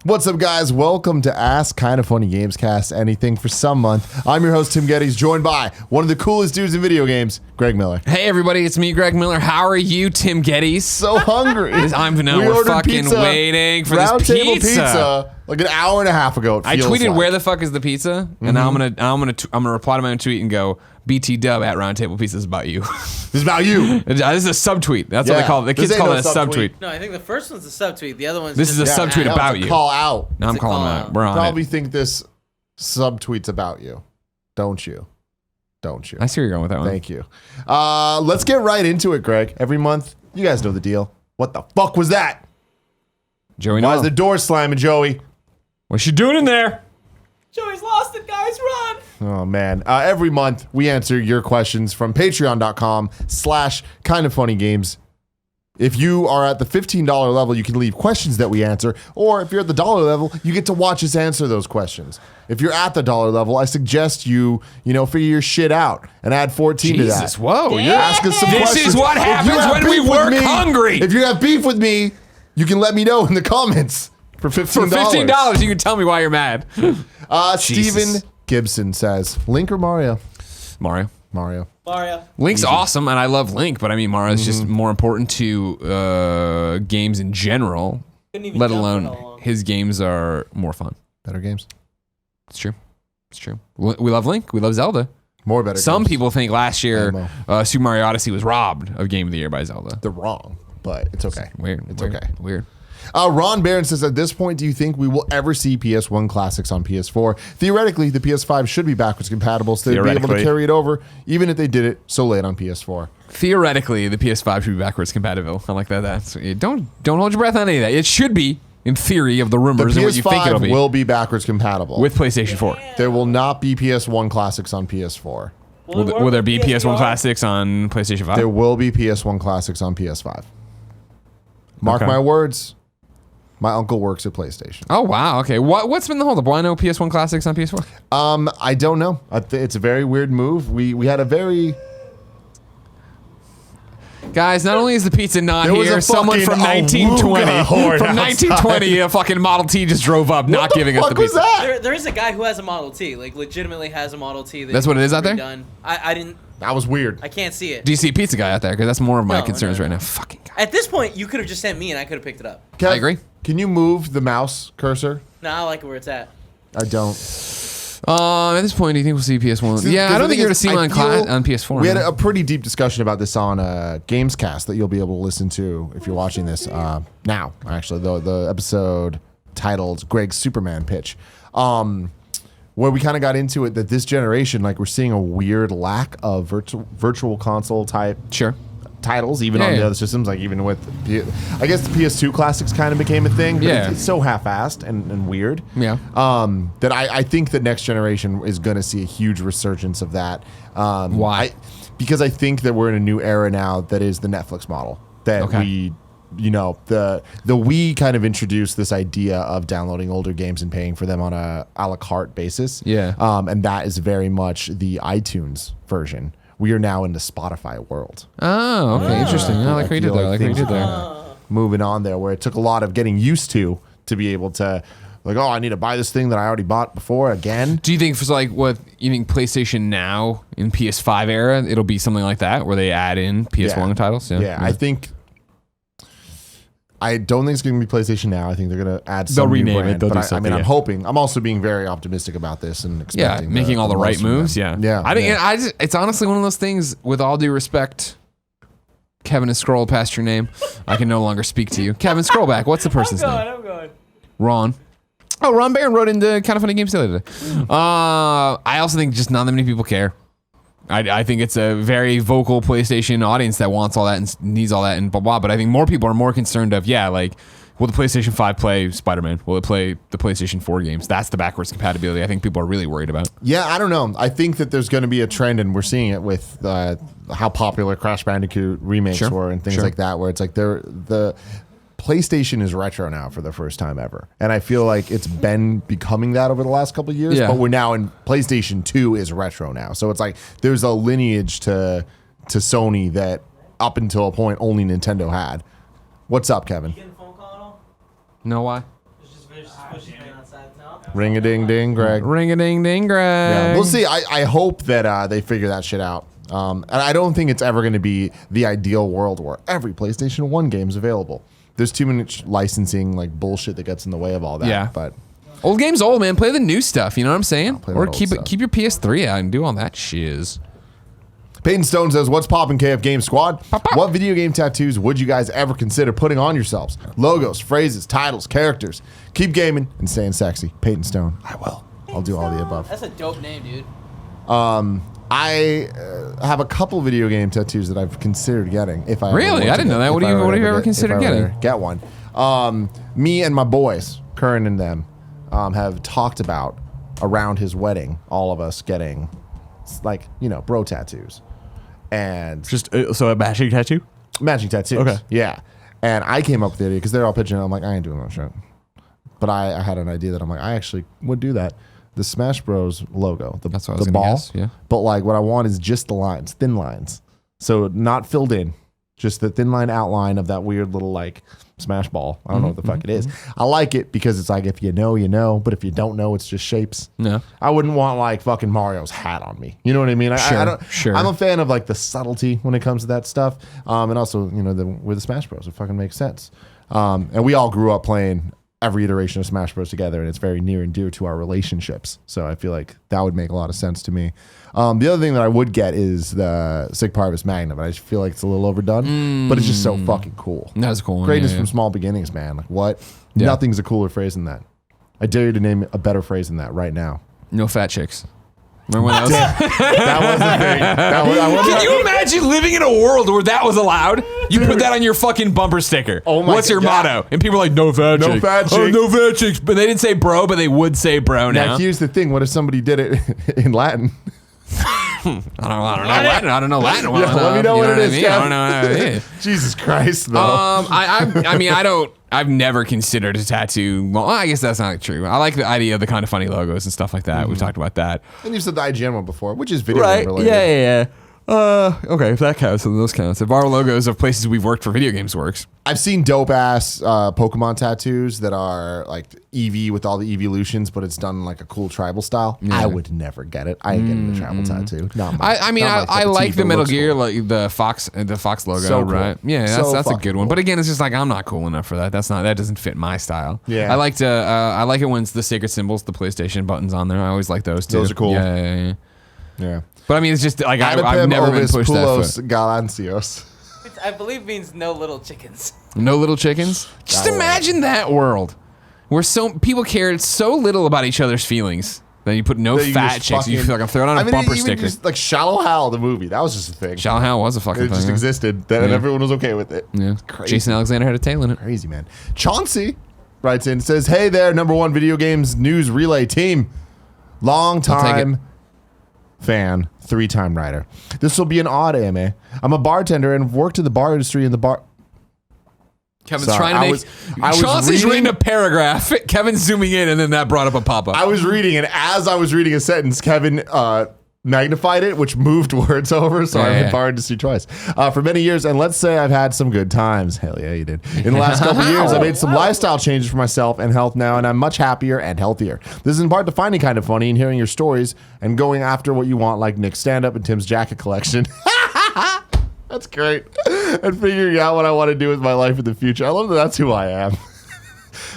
What's up, guys? Welcome to Ask Kind of Funny Gamescast, anything for some month. I'm your host, Tim Gettys, joined by one of the coolest dudes in video games, Greg Miller. Hey, everybody, it's me, Greg Miller. How are you, Tim Gettys? So hungry. We're fucking pizza, waiting for round this table pizza. like an hour and a half ago. I tweeted, "Where the fuck is the pizza?" And now I'm gonna reply to my own tweet and go, "BT Dub at Round Table Pizza is about you." This is about you. This is a subtweet. That's what they call it. The kids call it a subtweet. No, I think the first one's a subtweet. The other one's This is a subtweet about you. Call out. Now I'm calling out. We're on Probably it. think this subtweet's about you, don't you? Don't you? I see where you're going with that one. Thank you. Let's get right into it, Greg. Every month, you guys know the deal. What the fuck was that? Joey, Why no. is the door slamming, Joey? What's you doing in there? Joey's lost it, guys. Run! Oh, man. Every month, we answer your questions from patreon.com/kindoffunnygames. If you are at the $15 level, you can leave questions that we answer. Or if you're at the dollar level, you get to watch us answer those questions. If you're at the dollar level, I suggest you figure your shit out and add 14 to that. Jesus, whoa. Yeah. Ask us some This questions. is what If you happens have when we beef with work me- hungry. If you have beef with me, you can let me know in the comments for $15. For $15, you can tell me why you're mad. Steven Gibson says, Link or Mario? Mario. Mario. Link's awesome, and I love Link, but I mean, Mario's just more important to games in general, let alone his games are more fun. Better games. It's true. It's true. We love Link. We love Zelda. More better Some games. people think last year Super Mario Odyssey was robbed of Game of the Year by Zelda. They're wrong, but it's okay. Weird. It's weird, okay. Weird. Ron Barron says, at this point, do you think we will ever see PS1 classics on PS4? Theoretically, the PS5 should be backwards compatible, so they'd be able to carry it over, even if they did it so late on PS4. Theoretically, the PS5 should be backwards compatible. I like that. Don't hold your breath on any of that. It should be, in theory, of the rumors The and what you think it'll PS5 be. will be backwards compatible. With PlayStation 4. There will not be PS1 classics on PS4. Will there be PS1 classics on PlayStation 5? There will be PS1 classics on PS5. Mark Okay. my words. My uncle works at PlayStation. Oh, wow. Okay. What's been the holdup? Why no PS1 classics on PS4? I don't know. It's a very weird move. We had a very... Guys, not only is the pizza not There was here, a someone fucking from 1920, Awooga horde from 1920, a fucking Model T just drove up, not giving us the What the fuck pizza. was that? There is a guy who has a Model T, like legitimately has a Model T. That's what it is out there? redone. I didn't. That was weird. I can't see it. Do you see a pizza guy out there? Because that's more of my No, concerns no, right no. now. Fucking guy. At this point, you could have just sent me and I could have picked it up. Kev, I agree. Can you move the mouse cursor? Nah, I like it where it's at. I don't. At this point, do you think we'll see PS1? See, Yeah, 'cause I don't the think you're thing going to see is, them on PS4. We had man. a pretty deep discussion about this on Gamescast that you'll be able to listen to if you're watching this now. Actually, the episode titled Greg's Superman Pitch, where we kind of got into it that this generation, like, we're seeing a weird lack of virtual console type Sure. titles, even on the other systems, like even with, I guess the PS2 classics kind of became a thing. But Yeah. it's so half-assed and weird. Yeah. That I think the next generation is going to see a huge resurgence of that. Why? Because I think that we're in a new era now that is the Netflix model. That the Wii kind of introduced this idea of downloading older games and paying for them on a la carte basis. Yeah. And that is very much the iTunes version. We are now in the Spotify world. Oh, okay. Interesting. I like what you did there. I like what you did there. Moving on there, where it took a lot of getting used to be able to, like, oh, I need to buy this thing that I already bought before again. Do you think for like what you think PlayStation now in PS5 era, it'll be something like that where they add in PS1 titles? Yeah, I don't think it's going to be PlayStation Now. I think they're going to add some They'll new rename brand. it. They'll But do I something, mean, I'm yeah. hoping. I'm also being very optimistic about this and Yeah, expecting making all the right most from moves. them. Yeah, Yeah. I think yeah. it's honestly one of those things. With all due respect, Kevin has scrolled past your name. I can no longer speak to you. Kevin, scroll back. What's the person's name? I'm going. Ron. Oh, Ron Barron wrote into Kind of Funny Games today. I also think just not that many people care. I think it's a very vocal PlayStation audience that wants all that and needs all that and blah blah. But I think more people are more concerned of will the PlayStation 5 play Spider-Man? Will it play the PlayStation 4 games? That's the backwards compatibility I think people are really worried about. Yeah, I don't know. I think that there's going to be a trend, and we're seeing it with how popular Crash Bandicoot remakes were and things like that, where it's like the PlayStation is retro now for the first time ever. And I feel like it's been becoming that over the last couple of years, but we're now in PlayStation 2 is retro now. So it's like there's a lineage to Sony that up until a point only Nintendo had. What's up, Kevin? No, why? It's just Ring a ding ding, Greg. Ring a ding ding, Greg. Yeah, we'll see. I hope that they figure that shit out. And I don't think it's ever going to be the ideal world where every PlayStation 1 game is available. There's too much licensing like bullshit that gets in the way of all that. Yeah. But old game's old, man. Play the new stuff. You know what I'm saying? play that Or old keep stuff. keep your PS3 out and do all that shiz. Peyton Stone says, "What's poppin', KF Game Squad? What video game tattoos would you guys ever consider putting on yourselves? Logos, phrases, titles, characters. Keep gaming and staying sexy." Peyton Stone. I will. I'll do all the above. That's a dope name, dude. I have a couple video game tattoos that I've considered getting. If I Really? I didn't know that. What have you ever considered getting? Get one. Me and my boys, Curran and them, have talked about around his wedding, all of us getting, like, bro tattoos. And Just so a matching tattoo. matching tattoos. Okay. Yeah. And I came up with the idea because they're all pitching. I'm like, I ain't doing that shit. But I had an idea that I'm like, I actually would do that. The Smash Bros logo, That's what I was the gonna ball. guess, yeah. But like, what I want is just the lines, thin lines, so not filled in, just the thin line outline of that weird little like Smash ball. I don't know what the fuck it is. I like it because it's like if you know, you know. But if you don't know, it's just shapes. No. I wouldn't want like fucking Mario's hat on me. You know what I mean? I don't, Sure. I'm a fan of like the subtlety when it comes to that stuff. And also, we're the Smash Bros. It fucking makes sense. And we all grew up playing every iteration of Smash Bros. Together, and it's very near and dear to our relationships. So I feel like that would make a lot of sense to me. The other thing that I would get is the Sig Parvis Magnum. I just feel like it's a little overdone, but it's just so fucking cool. That's cool. one, Greatness yeah, from yeah. small beginnings, man. Like what? Yeah. Nothing's a cooler phrase than that. I dare you to name a better phrase than that right now. No fat chicks. Remember when that was? That was the thing. Can you imagine living in a world where that was allowed? You put that on your fucking bumper sticker. Oh my What's your God. motto? And people are like, no fat No chicks. fat Oh, chicks. no fat chicks. But they didn't say bro, but they would say bro now. Now here's the thing. What if somebody did it in Latin? I don't know Latin. I don't know Latin well Yeah, enough. let me know You what it I is, mean? Kev. I don't know. Yeah. Jesus Christ, though. I mean, I've never considered a tattoo. Well, I guess that's not true. I like the idea of the kind of funny logos and stuff like that. We've talked about that. And you've said the IGN one before, which is video Right. game related. Yeah. Okay, if that counts, then those counts. If our logos of places we've worked for video games works. I've seen dope ass Pokemon tattoos that are like Eevee with all the evolutions, but it's done in like a cool tribal style. I would never get it. I ain't getting the tribal tattoo. Not my, I mean, not my I cup of tea, like but the it Metal looks Gear, cool. like the Fox logo, So cool. right? Yeah, So that's a fucking good one. cool. But again, it's just like I'm not cool enough for that. That doesn't fit my style. Yeah. I like it when it's the sacred symbols, the PlayStation buttons on there. I always like those too. Those are cool. Yeah. Yeah. But I mean, it's just like I've Adipem never been ovis pushed that pulos foot. galancios. Which I believe means no little chickens. No little chickens. Just imagine that world where people cared so little about each other's feelings. Then you put no That you fat just chicks. You fucking- feel like I'm throwing on a bumper even sticker. Just like Shallow Hal, the movie, that was just a thing. Shallow Hal was a fucking It thing. just huh? existed, and Yeah. everyone was okay with it. Yeah. Crazy. Jason Alexander had a tail in it. Crazy, man. Chauncey writes in, says, "Hey there, #1 video games news relay team. Long time fan, 3-time writer. This will be an odd AMA. I'm a bartender and have worked in the bar industry in the bar." Kevin's Sorry, trying to I make. was Chauncey's reading- reading a paragraph. Kevin's zooming in, and then that brought up a pop-up. I was reading, and as I was reading a sentence, Kevin magnified it, which moved words over, so I've been bar industry twice. For many years, and let's say I've had some good times. Hell yeah, you did. In the last couple of years, I made some lifestyle changes for myself and health now, and I'm much happier and healthier. This is in part to finding kind of funny and hearing your stories and going after what you want, like Nick's stand-up and Tim's jacket collection. That's great. And figuring out what I want to do with my life in the future. I love that that's who I am.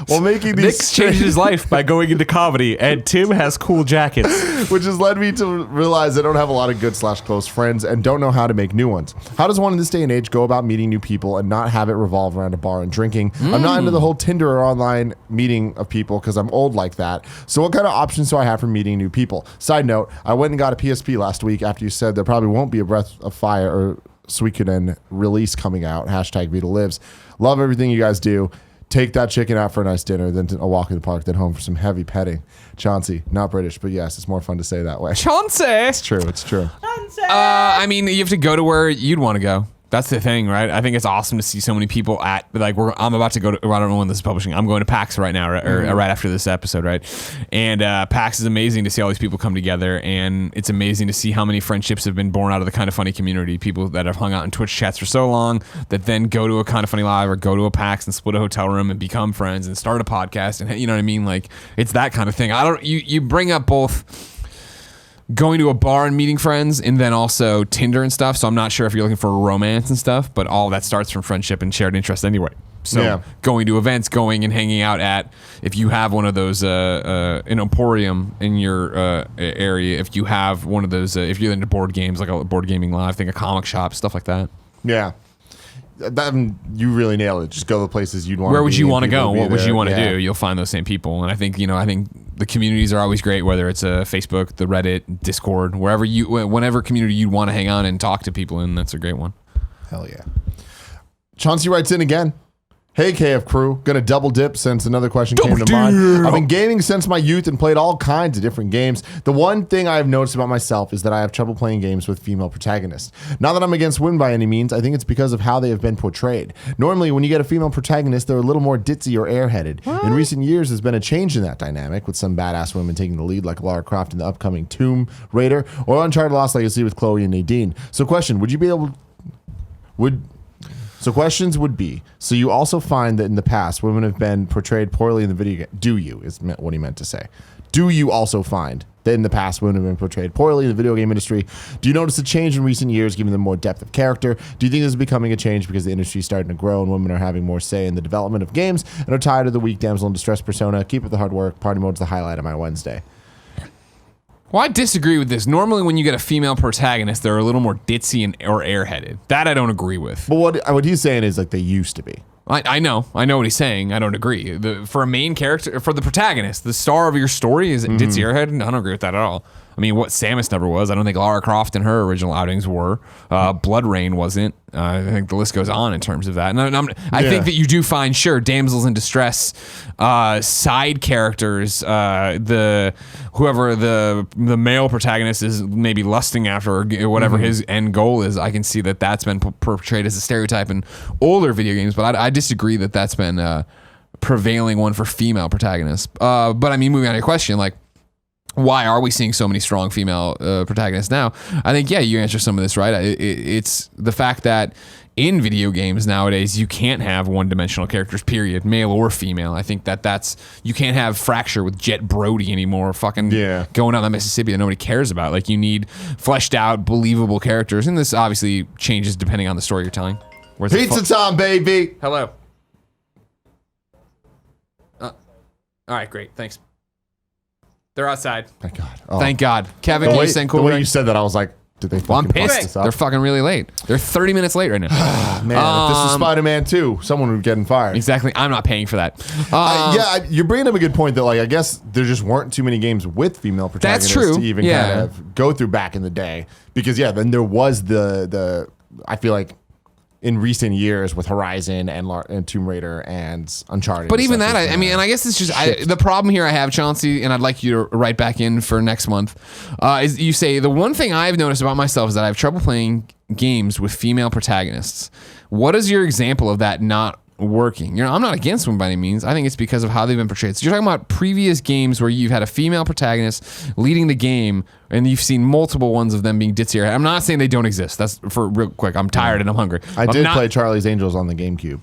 While making these Nick's changed his life by going into comedy, and Tim has cool jackets. which has led me to realize I don't have a lot of good / close friends and don't know how to make new ones. How does one in this day and age go about meeting new people and not have it revolve around a bar and drinking? I'm not into the whole Tinder or online meeting of people because I'm old like that. So what kind of options do I have for meeting new people? Side note, I went and got a PSP last week after you said there probably won't be a Breath of Fire or Suikoden release coming out. #Vita lives. Love everything you guys do. Take that chicken out for a nice dinner, then a walk in the park, then home for some heavy petting. Chauncey, not British, but yes, it's more fun to say that way. Chauncey. It's true. It's true. I mean, you have to go to where you'd want to go. That's the thing, right? I think it's awesome to see so many people at like I'm about to go to. I don't know when this is publishing. I'm going to PAX right now, or right after this episode, right? And PAX is amazing to see all these people come together, and it's amazing to see how many friendships have been born out of the Kind of Funny community. People that have hung out in Twitch chats for so long that then go to a Kind of Funny live or go to a PAX and split a hotel room and become friends and start a podcast, and you know what I mean? Like it's that kind of thing. You bring up both going to a bar and meeting friends and then also Tinder and stuff. So I'm not sure if you're looking for romance and stuff, but all that starts from friendship and shared interest anyway. So going to events, going and hanging out at, if you have one of those, an emporium in your area, if you have one of those, if you're into board games, like a board gaming live, think a comic shop, stuff like that. Yeah. You really nailed it. Just go to the places you'd want. Where would you want to go? What would you want to do? You'll find those same people, and I think the communities are always great. Whether it's Facebook, the Reddit, Discord, whenever community you want to hang on and talk to people in, that's a great one. Hell yeah. Chauncey writes in again. Hey, KF crew. Gonna double dip since another question came to mind. I've been gaming since my youth and played all kinds of different games. The one thing I've noticed about myself is that I have trouble playing games with female protagonists. Not that I'm against women by any means. I think it's because of how they have been portrayed. Normally, when you get a female protagonist, they're a little more ditzy or airheaded. In recent years, there's been a change in that dynamic, with some badass women taking the lead, like Lara Croft in the upcoming Tomb Raider, or Uncharted Lost Legacy with Chloe and Nadine. So question, So questions would be, so you also find that in the past, women have been portrayed poorly in the video game. Do you, is what he meant to say. Do you also find that in the past, women have been portrayed poorly in the video game industry? Do you notice a change in recent years, giving them more depth of character? Do you think this is becoming a change because the industry is starting to grow and women are having more say in the development of games and are tired of the weak damsel in distress persona? Keep up the hard work. Party mode's the highlight of my Wednesday. Well, I disagree with this. Normally, when you get a female protagonist, they're a little more ditzy or airheaded. That I don't agree with. But what he's saying is like they used to be. I know what he's saying. I don't agree. For a main character, for the protagonist, the star of your story is ditzy airhead. I don't agree with that at all. I mean, what Samus never was. I don't think Lara Croft in her original outings were. Blood Rain wasn't. I think the list goes on in terms of that. And I think that you do find, sure, damsels in distress, side characters, the male protagonist is maybe lusting after or whatever his end goal is. I can see that that's been portrayed as a stereotype in older video games, but I disagree that that's been a prevailing one for female protagonists. But I mean, moving on to your question, like, why are we seeing so many strong female protagonists now? I think, you answer some of this, right? It's the fact that in video games nowadays, you can't have one-dimensional characters, period, male or female. I think that's you can't have Fracture with Jet Brody anymore, fucking going down the Mississippi that nobody cares about. Like, you need fleshed out, believable characters, and this obviously changes depending on the story you're telling. Pizza time, baby. Hello. All right, great, thanks. They're outside. Thank God. Thank God. Kevin, can you send cool? The way you said that, I was like, did they I'm fucking fuck pissed. this up? They're fucking really late. They're 30 minutes late right now. Man, if this is Spider-Man 2, someone would be getting fired. Exactly. I'm not paying for that. You're bringing up a good point that, like, I guess there just weren't too many games with female protagonists to even kind of go through back in the day. Because, then there was the I feel like, in recent years with Horizon and Tomb Raider and Uncharted. But even that, I mean, and I guess it's just the problem here I have, Chauncey, and I'd like you to write back in for next month, is you say the one thing I've noticed about myself is that I have trouble playing games with female protagonists. What is your example of that not working? I'm not against them by any means. I think it's because of how they've been portrayed. So you're talking about previous games where you've had a female protagonist leading the game and you've seen multiple ones of them being ditzier. I'm not saying they don't exist. That's for real quick. I'm tired and I'm hungry. I did play Charlie's Angels on the GameCube.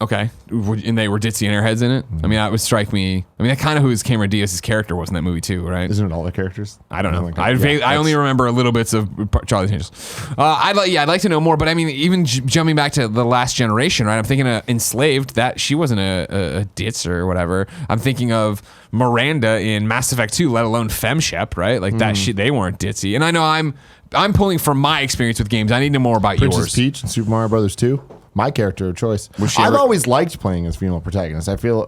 Okay. And they were ditzy and airheads in it? I mean, that would strike me. I mean, that kind of who his Cameron Diaz's character was in that movie too, right? Isn't it all the characters? I don't know. I only remember a little bits of Charlie's Angels. I'd like to know more, but I mean, even jumping back to the last generation, right? I'm thinking of Enslaved, that she wasn't a ditz or whatever. I'm thinking of Miranda in Mass Effect 2, let alone FemShep, right? Like that shit, they weren't ditzy. And I know I'm pulling from my experience with games. I need to know more about Princess yours. Peach and Super Mario Brothers 2. My character of choice. I've always liked playing as female protagonists. I feel,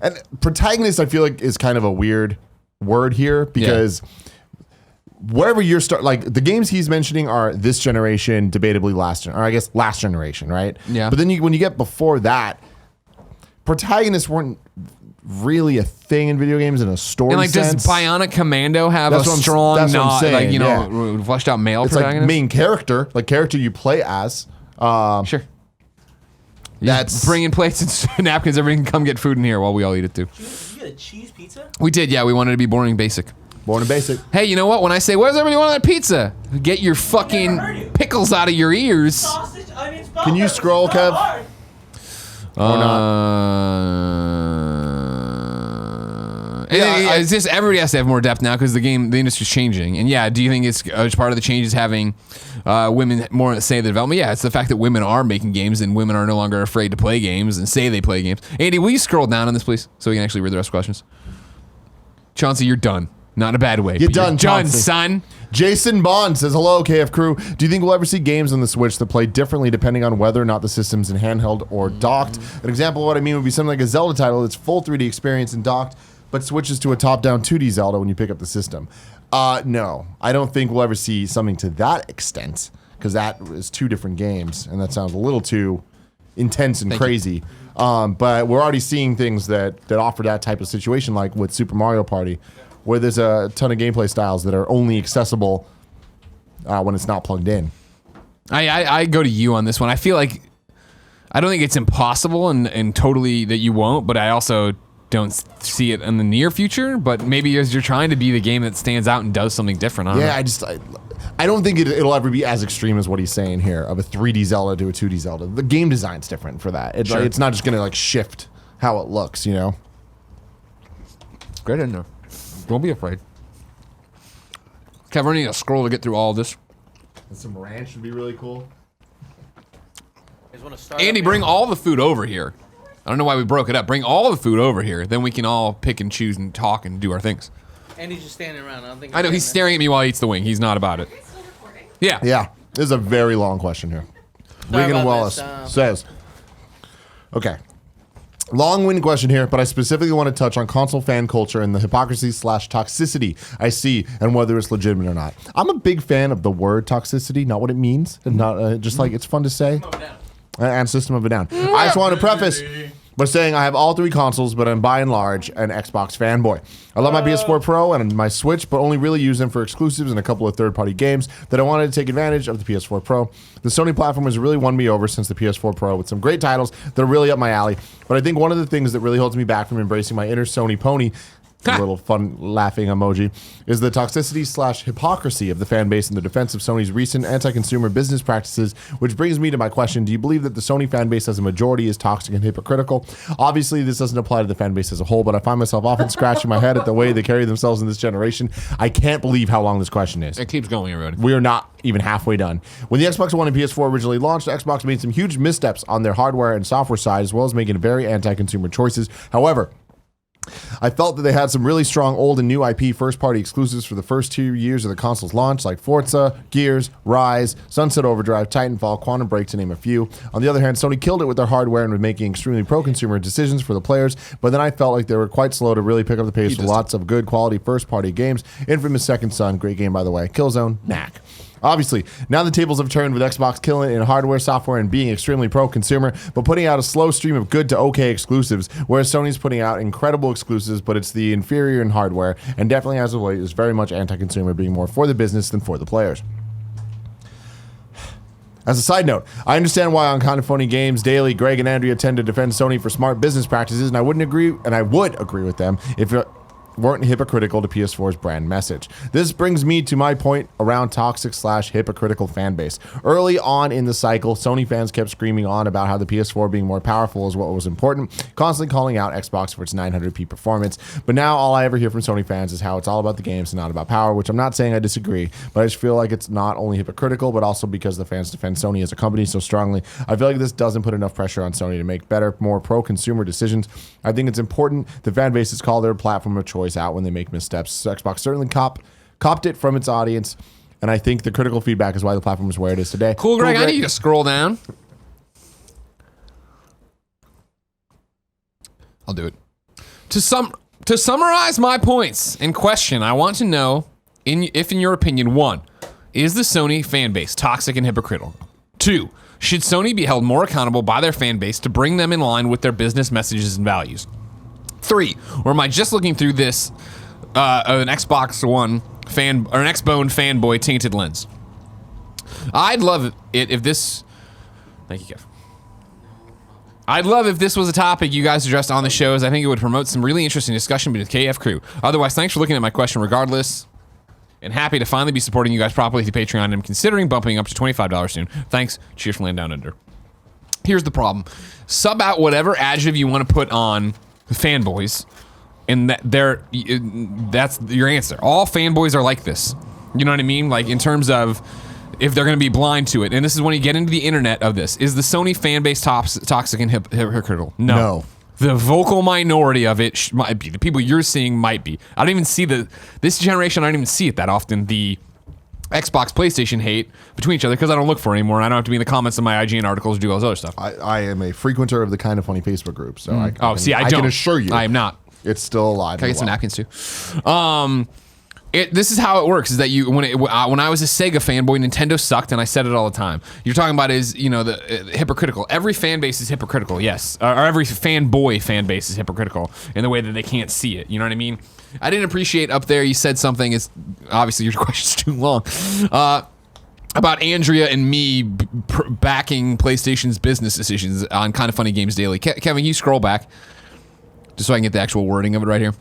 and protagonist, I feel like is kind of a weird word here because wherever you're like the games he's mentioning are this generation, debatably last generation, right? Yeah. But then when you get before that, protagonists weren't really a thing in video games in a story And like, sense. does Bionic Commando have That's a what I'm- strong, that's what I'm not saying, like fleshed out male it's like protagonist? main character, like character you play as. Sure. That's Bring in plates and napkins. Everyone can come get food in here while we all eat it too. You get a cheese pizza? We did, yeah. We wanted to be boring and basic. born and basic. Hey, you know what? When I say, what does everybody want on that pizza? Get your heard fucking you. pickles out of your ears. Sausage, onions, Can you peppers. scroll, It's not Kev? hard. Or It's just everybody has to have more depth now because the industry's changing. And yeah, do you think it's part of the changes having women more say in the development? Yeah, it's the fact that women are making games and women are no longer afraid to play games and say they play games. Andy, will you scroll down on this, please, so we can actually read the rest of the questions? Chauncey, you're done. Not in a bad way. You're but done, done, Chauncey. son. Jason Bond says, hello, KF crew. Do you think we'll ever see games on the Switch that play differently depending on whether or not the system's in handheld or docked? An example of what I mean would be something like a Zelda title that's full 3D experience and docked, but switches to a top-down 2D Zelda when you pick up the system. No, I don't think we'll ever see something to that extent, because that is two different games, and that sounds a little too intense and crazy. But we're already seeing things that offer that type of situation, like with Super Mario Party, where there's a ton of gameplay styles that are only accessible when it's not plugged in. I go to you on this one. I feel like I don't think it's impossible and totally that you won't, but I also don't see it in the near future. But maybe as you're trying to be the game that stands out and does something different. I don't know. I don't think it'll ever be as extreme as what he's saying here of a 3D Zelda to a 2D Zelda. The game design's different for that. It's, Sure. it's not just going to like shift how it looks, you know? Get in there. Don't be afraid. Kev, I need a scroll to get through all this. And some ranch would be really cool. Guys wanna start Andy, up bring here? all the food over here. I don't know why we broke it up. Bring all the food over here. Then we can all pick and choose and talk and do our things. Andy's just standing around. I don't think. I know he's staring at me while he eats the wing. He's not about it. Yeah. Yeah, this is a very long question here. Sorry Regan about Wallace this, says, okay, long-winded question here, but I specifically want to touch on console fan culture and the hypocrisy/toxicity I see and whether it's legitimate or not. I'm a big fan of the word toxicity, not what it means, and not just like it's fun to say. And System of a Down. I just want to preface by saying I have all three consoles, but I'm by and large an Xbox fanboy. I love my PS4 Pro and my Switch, but only really use them for exclusives and a couple of third-party games that I wanted to take advantage of the PS4 Pro. The Sony platform has really won me over since the PS4 Pro with some great titles that are really up my alley. But I think one of the things that really holds me back from embracing my inner Sony pony, a little fun laughing emoji, is the toxicity/hypocrisy of the fan base in the defense of Sony's recent anti-consumer business practices, which brings me to my question. Do you believe that the Sony fan base as a majority is toxic and hypocritical? Obviously, this doesn't apply to the fan base as a whole, but I find myself often scratching my head at the way they carry themselves in this generation. I can't believe how long this question is. It keeps going, everybody. We are not even halfway done. When the Xbox One and PS4 originally launched, Xbox made some huge missteps on their hardware and software side, as well as making very anti-consumer choices. However, I felt that they had some really strong old and new IP first-party exclusives for the first 2 years of the console's launch, like Forza, Gears, Rise, Sunset Overdrive, Titanfall, Quantum Break, to name a few. On the other hand, Sony killed it with their hardware and was making extremely pro-consumer decisions for the players, but then I felt like they were quite slow to really pick up the pace with lots of good quality first-party games. Infamous Second Son, great game by the way. Killzone, knack. Obviously, now the tables have turned with Xbox killing it in hardware, software, and being extremely pro-consumer, but putting out a slow stream of good to okay exclusives, whereas Sony's putting out incredible exclusives, but it's the inferior in hardware, and definitely as of late is very much anti-consumer, being more for the business than for the players. As a side note, I understand why on Kind of Funny Games Daily, Greg and Andrea tend to defend Sony for smart business practices, and I would agree with them if it weren't hypocritical to PS4's brand message. This brings me to my point around toxic/hypocritical fan base. Early on in the cycle, Sony fans kept screaming on about how the PS4 being more powerful is what was important, constantly calling out Xbox for its 900p performance. But now all I ever hear from Sony fans is how it's all about the games and not about power, which I'm not saying I disagree, but I just feel like it's not only hypocritical, but also because the fans defend Sony as a company so strongly. I feel like this doesn't put enough pressure on Sony to make better, more pro-consumer decisions. I think it's important the fan bases call their platform of choice out when they make missteps. Xbox certainly copped it from its audience, and I think the critical feedback is why the platform is where it is today. Cool, Greg. I need you to scroll down. I'll do it. To summarize my points in question, I want to know if in your opinion, 1, is the Sony fan base toxic and hypocritical? 2, should Sony be held more accountable by their fan base to bring them in line with their business messages and values? 3, or am I just looking through this an Xbox One fan or an Xbone fanboy tainted lens? I'd love it if this. Thank you, Kev. I'd love if this was a topic you guys addressed on the shows. I think it would promote some really interesting discussion between the KF crew. Otherwise, thanks for looking at my question regardless. And happy to finally be supporting you guys properly through Patreon. I'm considering bumping up to $25 soon. Thanks. Cheers from Land Down Under. Here's the problem. Sub out whatever adjective you want to put on fanboys, and that's your answer. All fanboys are like this. You know what I mean? Like, in terms of if they're going to be blind to it. And this is when you get into the internet of this. Is the Sony fan base toxic and hypocritical? No. The vocal minority of it might be. The people you're seeing might be. I don't even see this generation, I don't even see it that often. The Xbox, PlayStation hate between each other because I don't look for it anymore, and I don't have to be in the comments of my IGN articles or do all this other stuff. I am a frequenter of the Kind of Funny Facebook group, so I don't. can assure you. I am not. It's still alive. Can I get some napkins too? This is how it works, is that when I was a Sega fanboy, Nintendo sucked, and I said it all the time. You're talking about is, the hypocritical. Every fan base is hypocritical, yes. Or every fanboy fan base is hypocritical in the way that they can't see it. You know what I mean? I didn't appreciate up there, you said something, is obviously your question's too long, about Andrea and me backing PlayStation's business decisions on Kind of Funny Games Daily. Kevin, you scroll back, just so I can get the actual wording of it right here.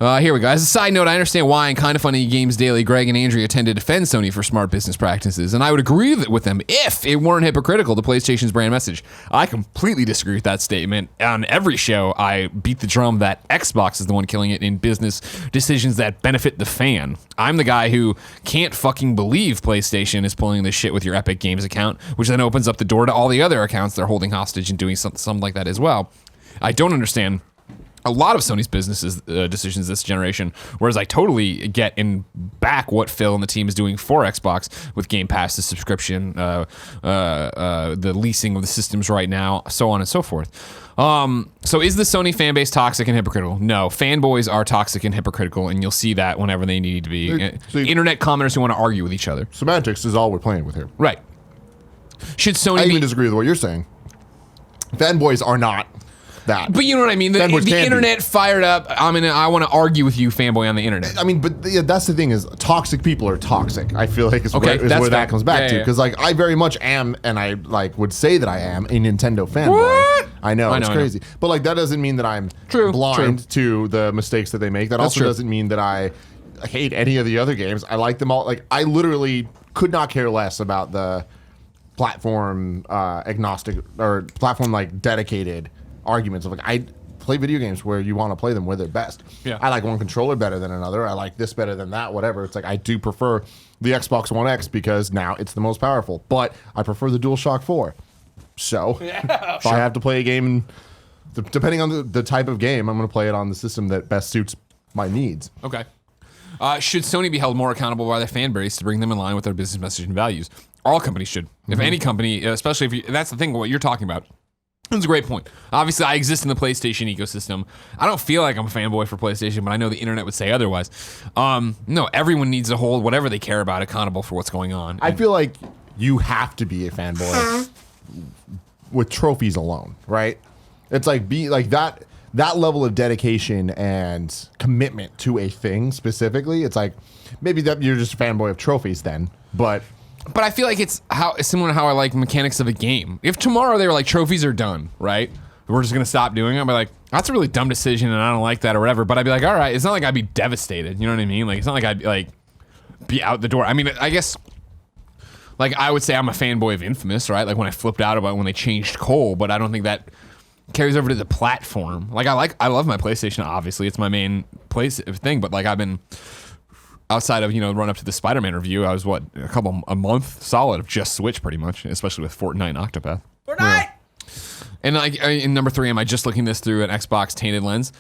Here we go. As a side note, I understand why in Kind of Funny Games Daily, Greg and Andrea tend to defend Sony for smart business practices, and I would agree with them if it weren't hypocritical to PlayStation's brand message. I completely disagree with that statement. On every show, I beat the drum that Xbox is the one killing it in business decisions that benefit the fan. I'm the guy who can't fucking believe PlayStation is pulling this shit with your Epic Games account, which then opens up the door to all the other accounts they're holding hostage and doing something like that as well. I don't understand a lot of Sony's decisions this generation, whereas I totally get in back what Phil and the team is doing for Xbox with Game Pass, the subscription, the leasing of the systems right now, so on and so forth. So is the Sony fan base toxic and hypocritical? No, fanboys are toxic and hypocritical, and you'll see that whenever they need to be. Internet commenters who want to argue with each other. Semantics is all we're playing with here. Right. Should Sony I even disagree with what you're saying. Fanboys are not that. But you know what I mean? The internet fired up. I want to argue with you, fanboy, on the internet. I mean, but that's the thing is, toxic people are toxic. I feel like is where that comes back to. Because I very much am, and I would say that I am a Nintendo fanboy. What? I know, it's crazy. But that doesn't mean that I'm blind to the mistakes that they make. That also doesn't mean that I hate any of the other games. I like them all. I literally could not care less about the platform agnostic or platform dedicated arguments of I play video games where you want to play them where they're best. Yeah. I like one controller better than another. I like this better than that, whatever. It's I do prefer the Xbox One X because now it's the most powerful, but I prefer the DualShock 4. So if I have to play a game, depending on the type of game, I'm going to play it on the system that best suits my needs. Okay. Should Sony be held more accountable by their fan base to bring them in line with their business message and values? All companies should. Mm-hmm. If any company, especially if that's the thing, what you're talking about. That's a great point. Obviously, I exist in the PlayStation ecosystem. I don't feel like I'm a fanboy for PlayStation, but I know the internet would say otherwise. No, everyone needs to hold whatever they care about accountable for what's going on. I feel like you have to be a fanboy with trophies alone, right? It's that level of dedication and commitment to a thing specifically. It's maybe that you're just a fanboy of trophies then, but I feel like it's similar to how I like mechanics of a game. If tomorrow they were like, trophies are done, right? We're just going to stop doing it. I'd be like, that's a really dumb decision and I don't like that or whatever. But I'd be like, all right, it's not like I'd be devastated. You know what I mean? It's not like I'd be out the door. I mean, I guess I would say I'm a fanboy of Infamous, right? When I flipped out about when they changed Cole, but I don't think that carries over to the platform. I love my PlayStation, obviously. It's my main thing, but I've been outside of, run up to the Spider-Man review, I was a month solid of just Switch pretty much, especially with Fortnite and Octopath. Fortnite! Yeah. And in number 3, am I just looking this through an Xbox tainted lens?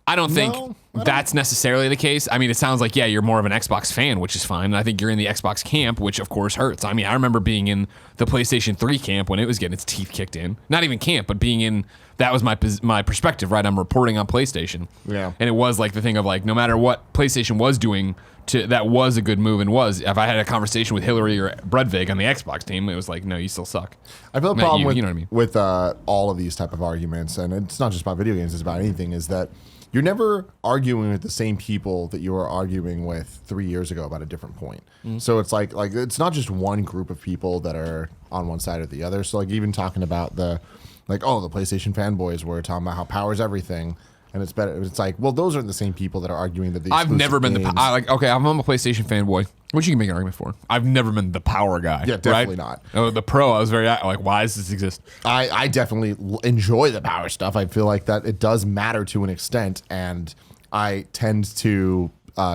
I don't think that's necessarily the case. I mean, it sounds like, you're more of an Xbox fan, which is fine. And I think you're in the Xbox camp, which of course hurts. I mean, I remember being in the PlayStation 3 camp when it was getting its teeth kicked in. Not even camp, but being in that was my perspective, right? I'm reporting on PlayStation. Yeah. And it was like the thing of like, no matter what PlayStation was doing, that was a good move, and if I had a conversation with Hillary or Bredvig on the Xbox team, it was like, no, you still suck. I feel the problem with, you know what I mean? with all of these type of arguments, and it's not just about video games, it's about anything, is that you're never arguing with the same people that you were arguing with 3 years ago about a different point. So it's like it's not just one group of people that are on one side or the other. So like even talking about the PlayStation fanboys were talking about how power's everything. And it's better. It's like, well, those aren't the same people that are arguing that the I've never been games, I'm a PlayStation fanboy, which you can make an argument for. I've never been the power guy. Yeah, definitely right? not. Oh, the pro, I was very like, why does this exist? I definitely enjoy the power stuff. I feel like that it does matter to an extent, and I tend to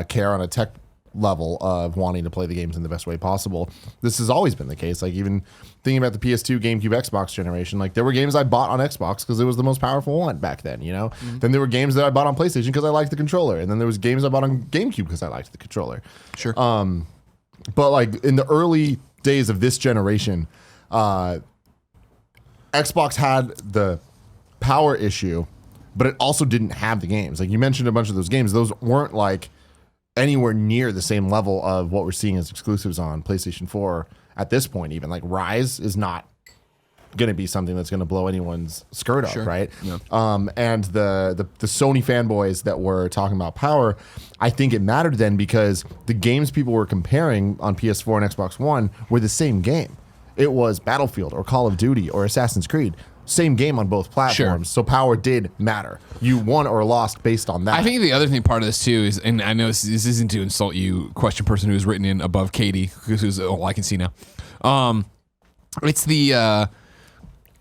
care on a tech level of wanting to play the games in the best way possible. This has always been the case. Like even thinking about the PS2, GameCube, Xbox generation, like there were games I bought on Xbox because it was the most powerful one back then, you know? Then there were games that I bought on PlayStation because I liked the controller. And then there was games I bought on GameCube because I liked the controller. Sure. But like in the early days of this generation, Xbox had the power issue, but it also didn't have the games. Like you mentioned a bunch of those games. Those weren't like anywhere near the same level of what we're seeing as exclusives on PlayStation 4 at this point. Even like Rise is not going to be something that's going to blow anyone's skirt up, right? Yeah. And the Sony fanboys that were talking about power, I think it mattered then because the games people were comparing on PS4 and Xbox One were the same game. It was Battlefield or Call of Duty or Assassin's Creed. Same game on both platforms, so power did matter. You won or lost based on that. I think the other thing part of this too is, and I know this isn't to insult you, question person who's written in above Katie, who's all I can see now. It's the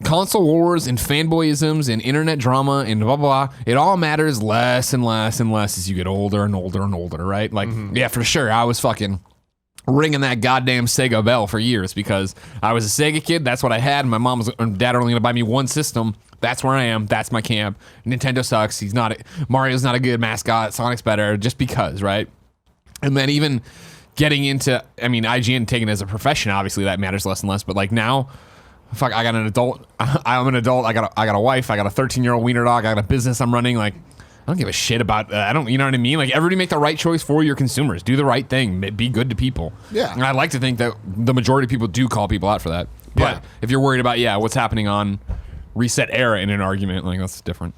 console wars and fanboyisms and internet drama and blah, blah, blah. It all matters less and less and less as you get older and older and older, right? Like, yeah, for sure. I was fucking ringing that goddamn Sega bell for years because I was a Sega kid. That's what I had. My mom and dad are only going to buy me one system. That's where I am. That's my camp. Nintendo sucks. Mario's not a good mascot. Sonic's better just because, right? And then even getting into, I mean, IGN taking it as a profession, obviously that matters less and less. But like now, fuck, I got an adult. I'm an adult. I got a wife. I got a 13-year-old wiener dog. I got a business I'm running. Like, I don't give a shit about, you know what I mean? Like, everybody make the right choice for your consumers. Do the right thing. Be good to people. Yeah. And I like to think that the majority of people do call people out for that. But Yeah. if you're worried about, what's happening on Reset Era in an argument, like, that's different.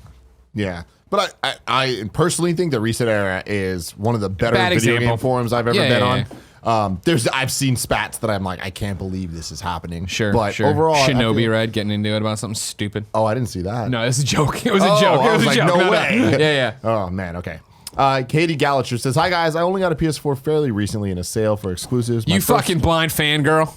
Yeah. But I personally think that Reset Era is one of the better Bad video example. game forums I've ever Yeah, been yeah, on. I've seen spats that I'm like, I can't believe this is happening. Sure, but sure. overall, I Shinobi, feel- right? Getting into it about something stupid. Oh, I didn't see that. No, it's a joke. It was Oh, a joke. It I was was a like, joke. no way. Yeah. Oh man, okay. Katie Gallacher says, "Hi guys, I only got a PS4 fairly recently in a sale for exclusives. You fucking blind fangirl.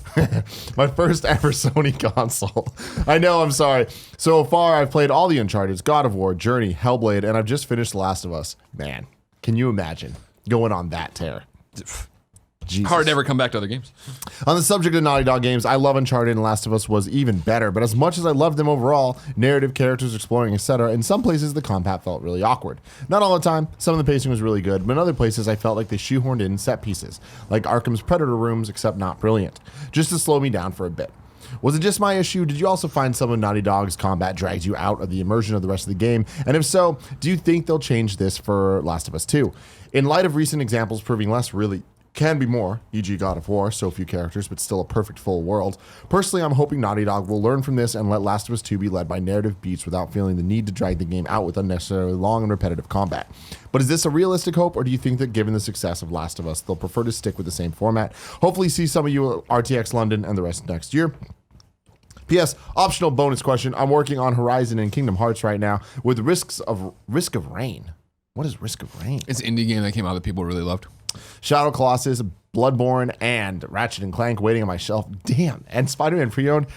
My first ever Sony console. I know, I'm sorry. So far, I've played all the Uncharted, God of War, Journey, Hellblade, and I've just finished The Last of Us. Man, can you imagine going on that tear? Jesus. Hard to ever come back to other games. On the subject of Naughty Dog games, I love Uncharted and Last of Us was even better, but as much as I loved them overall, narrative, characters, exploring, etc., in some places the combat felt really awkward. Not all the time, some of the pacing was really good, but in other places I felt like they shoehorned in set pieces, like Arkham's Predator rooms, except not brilliant, just to slow me down for a bit. Was it just my issue? Did you also find some of Naughty Dog's combat drags you out of the immersion of the rest of the game? And if so, do you think they'll change this for Last of Us 2? In light of recent examples proving less really can be more, e.g. God of War, so few characters, but still a perfect full world. Personally, I'm hoping Naughty Dog will learn from this and let Last of Us 2 be led by narrative beats without feeling the need to drag the game out with unnecessarily long and repetitive combat. But is this a realistic hope, or do you think that given the success of Last of Us, they'll prefer to stick with the same format? Hopefully see some of you at RTX London and the rest next year. P.S. Optional bonus question. I'm working on Horizon and Kingdom Hearts right now with Risk of Rain. What is Risk of Rain? It's an indie game that came out that people really loved. Shadow Colossus, Bloodborne, and Ratchet and Clank waiting on my shelf. Damn. And Spider-Man pre-owned.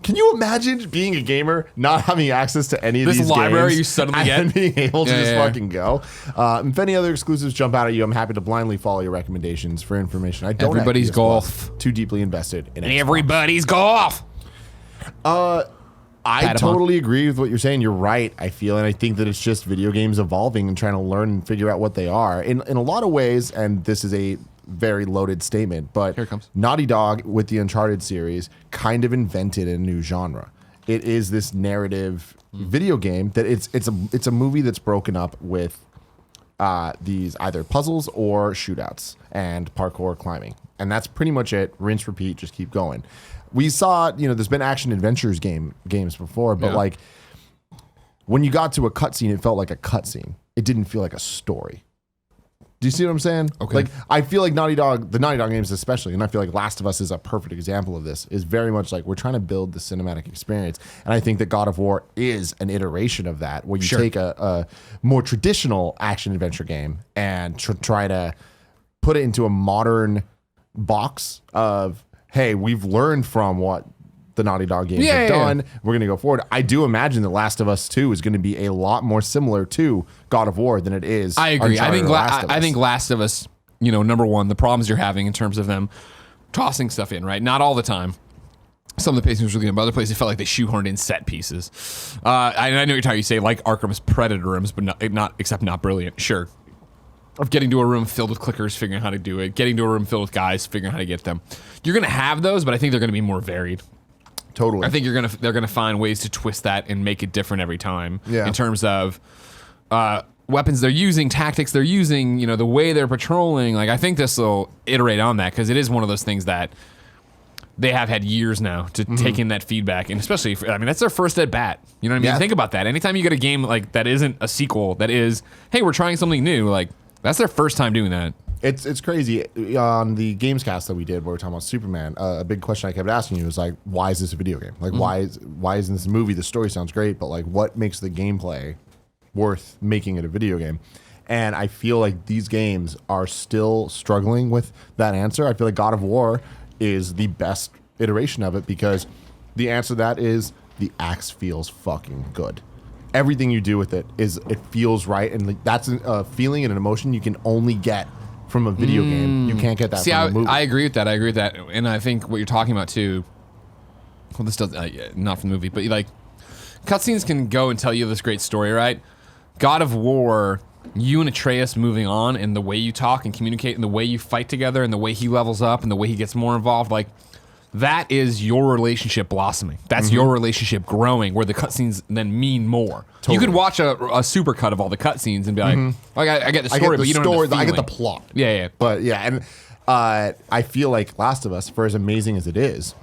Can you imagine being a gamer, not having access to any of This these library games, you suddenly and get? being able to Yeah, just yeah. fucking go? If any other exclusives jump out at you, I'm happy to blindly follow your recommendations for information. I don't have Everybody's PS golf. Plus, too deeply invested in Xbox. Everybody's golf. I Pat him on. totally agree with what you're saying. You're right, I feel, and I think that it's just video games evolving and trying to learn and figure out what they are. In a lot of ways, and this is a very loaded statement, but Here it comes. Naughty Dog with the Uncharted series kind of invented a new genre. it is this narrative video game that it's a movie that's broken up with these either puzzles or shootouts and parkour climbing. And that's pretty much it. Rinse, repeat, just keep going. We saw, there's been action adventures games before, but like when you got to a cutscene, it felt like a cutscene. It didn't feel like a story. Do you see what I'm saying? Okay. Like, I feel like the Naughty Dog games especially, and I feel like Last of Us is a perfect example of this, is very much like we're trying to build the cinematic experience. And I think that God of War is an iteration of that, where you take a more traditional action adventure game and try to put it into a modern box of, hey, we've learned from what the Naughty Dog games have done. We're going to go forward. I do imagine that Last of Us 2 is going to be a lot more similar to God of War than it is. I agree. Uncharted I think Last of Us, number one, the problems you're having in terms of them tossing stuff in, right? Not all the time. Some of the pacing was really good, but other places it felt like they shoehorned in set pieces. I know what you're talking. You say like Arkham's Predator-ims, but not brilliant. Sure. Of getting to a room filled with clickers, figuring out how to do it. Getting to a room filled with guys, figuring out how to get them. You're going to have those, but I think they're going to be more varied. Totally. I think they're gonna find ways to twist that and make it different every time. Yeah. In terms of weapons they're using, tactics they're using, the way they're patrolling. Like I think this will iterate on that because it is one of those things that they have had years now to take in that feedback, and especially that's their first at bat. You know what I mean? Yeah. Think about that. Anytime you get a game like that isn't a sequel, that is, hey, we're trying something new. Like that's their first time doing that. It's crazy. On the Gamescast that we did, where we're talking about Superman, a big question I kept asking you was like, why is this a video game? Like, why isn't this a movie? The story sounds great, but like, what makes the gameplay worth making it a video game? And I feel like these games are still struggling with that answer. I feel like God of War is the best iteration of it because the answer to that is the axe feels fucking good. Everything you do with it feels right, and like, that's a feeling and an emotion you can only get from a video game. You can't get that from a movie. I agree with that. And I think what you're talking about too, well, this does not from the movie, but like cutscenes can go and tell you this great story, right? God of War, you and Atreus moving on, and the way you talk and communicate, and the way you fight together, and the way he levels up, and the way he gets more involved, like that is your relationship blossoming. That's your relationship growing, where the cutscenes then mean more. Totally. You could watch a supercut of all the cutscenes and be like, I get the story, but you don't know the feeling. I get the plot. Yeah. But yeah, and I feel like Last of Us, for as amazing as it is,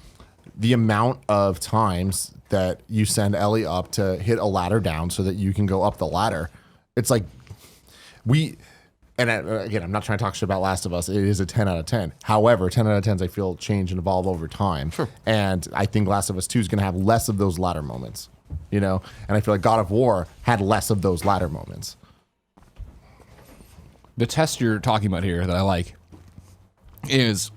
the amount of times that you send Ellie up to hit a ladder down so that you can go up the ladder, it's like again, I'm not trying to talk shit about Last of Us. It is a 10 out of 10. However, 10 out of 10s I feel change and evolve over time. Sure. And I think Last of Us 2 is going to have less of those ladder moments, And I feel like God of War had less of those ladder moments. The test you're talking about here that I like is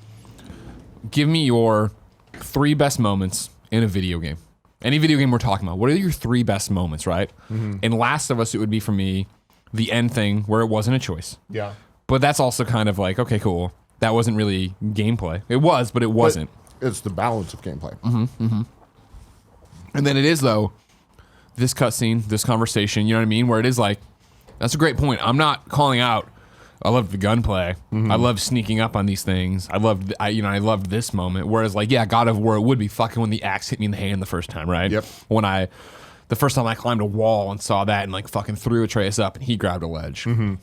give me your 3 best moments in a video game. Any video game we're talking about. What are your 3 best moments, right? In Last of Us, it would be for me the end thing where it wasn't a choice. Yeah. But that's also kind of like, okay, cool. That wasn't really gameplay. It was, but it wasn't. But it's the balance of gameplay. And then it is, though, this cutscene, this conversation, you know what I mean? Where it is like, that's a great point. I'm not calling out, I love the gunplay. I love sneaking up on these things. I loved this moment. Whereas, like, yeah, God of War, it would be fucking when the axe hit me in the hand the first time, right? Yep. The first time I climbed a wall and saw that and like fucking threw Atreus up and he grabbed a ledge. And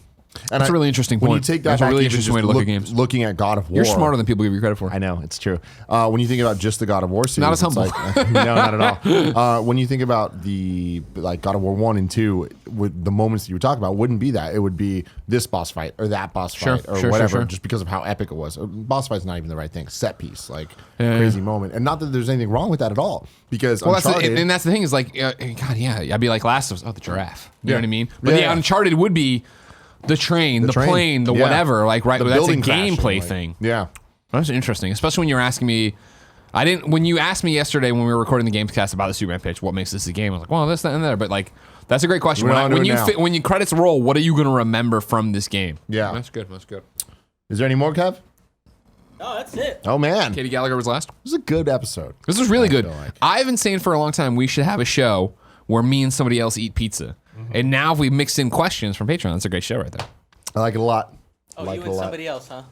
That's a really interesting point. When you take that That's back, a really even interesting way just to look at games. Looking at God of War. You're smarter than people give you credit for. I know, it's true. When you think about just the God of War series, Not as humble. Like, no, not at all. When you think about the God of War 1 and 2, with the moments that you were talking about, wouldn't be that. It would be this boss fight or that boss fight or whatever, just because of how epic it was. Boss fight's not even the right thing. Set piece, crazy moment. And not that there's anything wrong with that at all, because Uncharted... That's the thing is like, God, yeah, I'd be like Last of Us, the giraffe. You know what I mean? But Uncharted would be the train, the plane, the whatever, like, right? That's a gameplay thing. Yeah. That's interesting, especially when you're asking me. When you asked me yesterday when we were recording the Gamescast about the Superman pitch, what makes this a game? I was like, well, this, that, and there. But like, that's a great question. When you credits roll, what are you going to remember from this game? Yeah. That's good. Is there any more, Kev? No, that's it. Oh, man. Katie Gallagher was last. This is a good episode. This was really good. I've been saying for a long time we should have a show where me and somebody else eat pizza. And now if we mix in questions from Patreon, that's a great show right there. I like it a lot. Oh, you and somebody else, huh?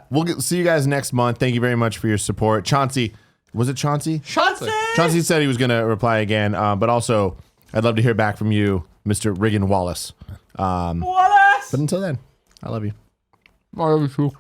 We'll see you guys next month. Thank you very much for your support. Chauncey, Was it Chauncey? Chauncey! Chauncey said he was going to reply again, but also I'd love to hear back from you, Mr. Riggin Wallace. Wallace! But until then, I love you. I love you too.